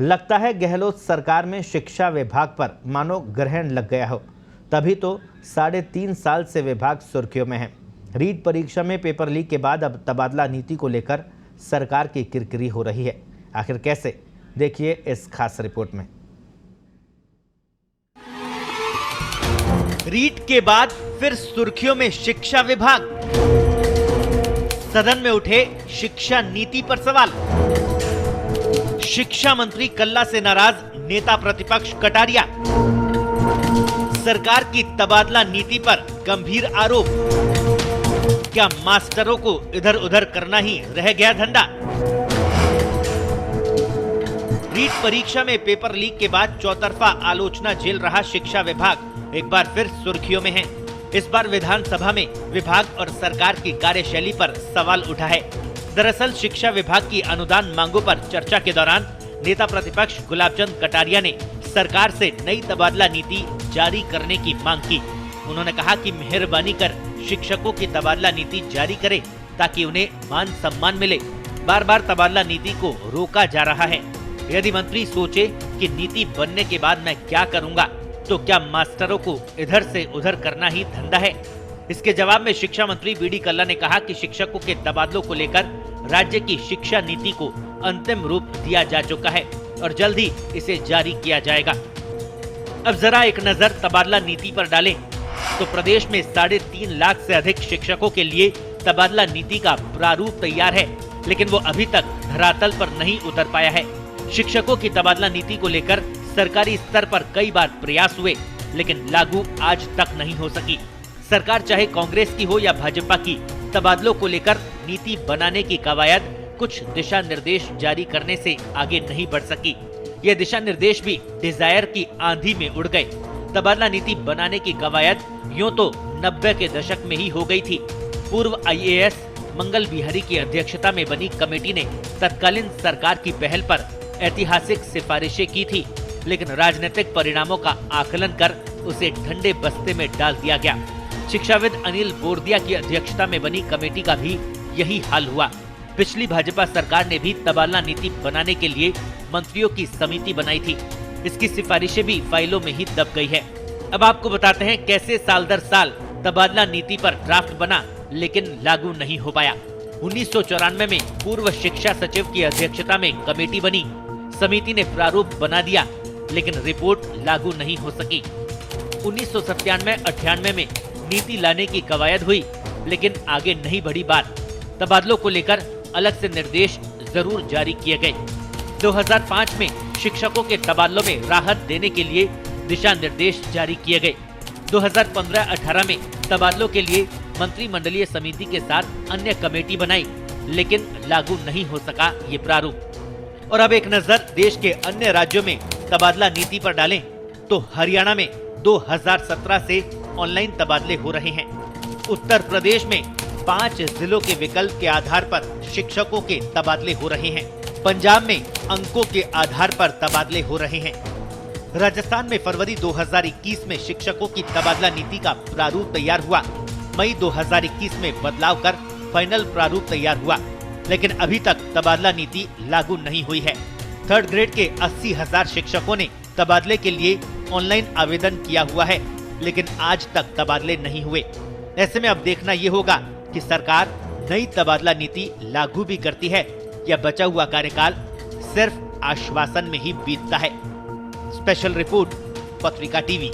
लगता है गहलोत सरकार में शिक्षा विभाग पर मानो ग्रहण लग गया हो, तभी तो 3.5 साल से विभाग सुर्खियों में है। रीट परीक्षा में पेपर लीक के बाद अब तबादला नीति को लेकर सरकार की किरकिरी हो रही है। आखिर कैसे, देखिए इस खास रिपोर्ट में। रीट के बाद फिर सुर्खियों में शिक्षा विभाग। सदन में उठे शिक्षा नीति पर सवाल। शिक्षा मंत्री कल्ला से नाराज नेता प्रतिपक्ष कटारिया। सरकार की तबादला नीति पर गंभीर आरोप। क्या मास्टरों को इधर उधर करना ही रह गया धंधा? रीट परीक्षा में पेपर लीक के बाद चौतरफा आलोचना झेल रहा शिक्षा विभाग एक बार फिर सुर्खियों में है। इस बार विधानसभा में विभाग और सरकार की कार्यशैली पर सवाल उठा है। दरअसल शिक्षा विभाग की अनुदान मांगों पर चर्चा के दौरान नेता प्रतिपक्ष गुलाबचंद कटारिया ने सरकार से नई तबादला नीति जारी करने की मांग की। उन्होंने कहा कि मेहरबानी कर शिक्षकों की तबादला नीति जारी करे ताकि उन्हें मान सम्मान मिले। बार बार तबादला नीति को रोका जा रहा है। यदि मंत्री सोचे कि नीति बनने के बाद मैं क्या करूंगा, तो क्या मास्टरों को इधर से उधर करना ही धंधा है? इसके जवाब में शिक्षा मंत्री बी डी कल्ला ने कहा कि शिक्षकों के तबादलों को लेकर राज्य की शिक्षा नीति को अंतिम रूप दिया जा चुका है और जल्द ही इसे जारी किया जाएगा। अब जरा एक नजर तबादला नीति पर डालें तो प्रदेश में 3.5 लाख से अधिक शिक्षकों के लिए तबादला नीति का प्रारूप तैयार है, लेकिन वो अभी तक धरातल पर नहीं उतर पाया है। शिक्षकों की तबादला नीति को लेकर सरकारी स्तर पर कई बार प्रयास हुए, लेकिन लागू आज तक नहीं हो सकी। सरकार चाहे कांग्रेस की हो या भाजपा की, तबादलों को लेकर नीति बनाने की कवायद कुछ दिशा निर्देश जारी करने से आगे नहीं बढ़ सकी। ये दिशा निर्देश भी डिजायर की आंधी में उड़ गए। तबादला नीति बनाने की कवायद यूं तो 90 के दशक में ही हो गई थी। पूर्व IAS मंगल बिहारी की अध्यक्षता में बनी कमेटी ने तत्कालीन सरकार की पहल पर ऐतिहासिक सिफारिशें की थी, लेकिन राजनीतिक परिणामों का आकलन कर उसे ठंडे बस्ते में डाल दिया गया। शिक्षाविद अनिल बोरदिया की अध्यक्षता में बनी कमेटी का भी यही हाल हुआ। पिछली भाजपा सरकार ने भी तबादला नीति बनाने के लिए मंत्रियों की समिति बनाई थी। इसकी सिफारिशें भी फाइलों में ही दब गई है। अब आपको बताते हैं कैसे साल दर साल तबादला नीति पर ड्राफ्ट बना, लेकिन लागू नहीं हो पाया। 1994 में पूर्व शिक्षा सचिव की अध्यक्षता में कमेटी बनी। समिति ने प्रारूप बना दिया, लेकिन रिपोर्ट लागू नहीं हो सकी। 1997-98 में नीति लाने की कवायद हुई, लेकिन आगे नहीं बढ़ी बात। तबादलों को लेकर अलग से निर्देश जरूर जारी किए गए। 2005 में शिक्षकों के तबादलों में राहत देने के लिए दिशा निर्देश जारी किए गए। 2015-18 में तबादलों के लिए मंत्रिमंडलीय समिति के साथ अन्य कमेटी बनाई, लेकिन लागू नहीं हो सका ये प्रारूप। और अब एक नजर देश के अन्य राज्यों में तबादला नीति पर डालें तो हरियाणा में 2017 से ऑनलाइन तबादले हो रहे हैं। उत्तर प्रदेश में 5 जिलों के विकल्प के आधार पर शिक्षकों के तबादले हो रहे हैं। पंजाब में अंकों के आधार पर तबादले हो रहे हैं। राजस्थान में फरवरी 2021 में शिक्षकों की तबादला नीति का प्रारूप तैयार हुआ। मई 2021 में बदलाव कर फाइनल प्रारूप तैयार हुआ, लेकिन अभी तक तबादला नीति लागू नहीं हुई है। 3rd ग्रेड के 80,000 शिक्षकों ने तबादले के लिए ऑनलाइन आवेदन किया हुआ है, लेकिन आज तक तबादले नहीं हुए। ऐसे में अब देखना ये होगा कि सरकार नई तबादला नीति लागू भी करती है या बचा हुआ कार्यकाल सिर्फ आश्वासन में ही बीतता है। स्पेशल रिपोर्ट, पत्रिका टीवी।